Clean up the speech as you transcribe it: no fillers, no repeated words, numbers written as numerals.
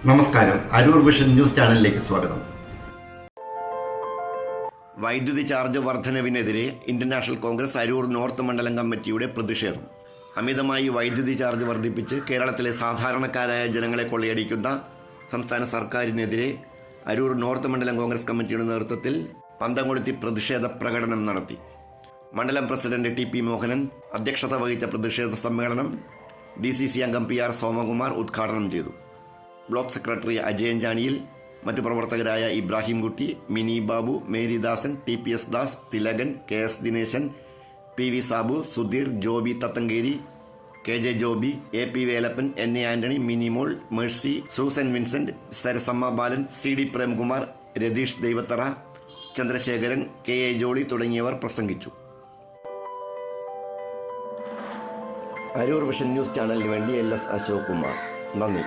നമസ്കാരം, Aroor vision news ചാനലിലേക്ക് സ്വാഗതം. വൈദ്യുതി ചാർജ് വർധനവിനെതിരെ Indian National Congress Aroor north മണ്ഡലം കമ്മിറ്റിയുടെ പ്രതിഷേധം. അമിതമായി വൈദ്യുതി ചാർജ് വർദ്ധിപ്പിച്ച് കേരളത്തിലെ സാധാരണക്കാരായ ജനങ്ങളെ കൊള്ളയടിക്കുന്ന സംസ്ഥാന സർക്കാരിനെതിരെ അരൂർ നോർത്ത് മണ്ഡലം കോൺഗ്രസ് കമ്മിറ്റിയുടെ നേതൃത്വത്തിൽ പന്തംകൊളുത്തി പ്രതിഷേധ പ്രകടനം നടത്തി. മണ്ഡലം പ്രസിഡന്റ് ടി.പി. മോഹനൻ അധ്യക്ഷത വഹിച്ച പ്രതിഷേധ സമ്മേളനം DCC അംഗം PR സോമകുമാർ ഉദ്ഘാടനം ചെയ്തു. ബ്ലോക്ക് സെക്രട്ടറി അജയൻ ജാനിയിൽ, മറ്റു പ്രവർത്തകരായ Ibrahim Kutty, Mini Babu, Meridasan, TPS Das, Thilakan, KS Dineshan, PV Sabu, Sudheer, Joby Thathankeri, KJ Joby, AP Velappan, NA Antony, Minimol, Mercy, Susan Vincent, Sarasamma Balan, CD Premkumar, Ratheesh Daivathara, Chandrasekharan, KA Jolly തുടങ്ങിയവർ പ്രസംഗിച്ചു. അരൂർ വിഷൻ ന്യൂസ് ചാനലിന് വേണ്ടി LS അശോക് കുമാർ. നന്ദി.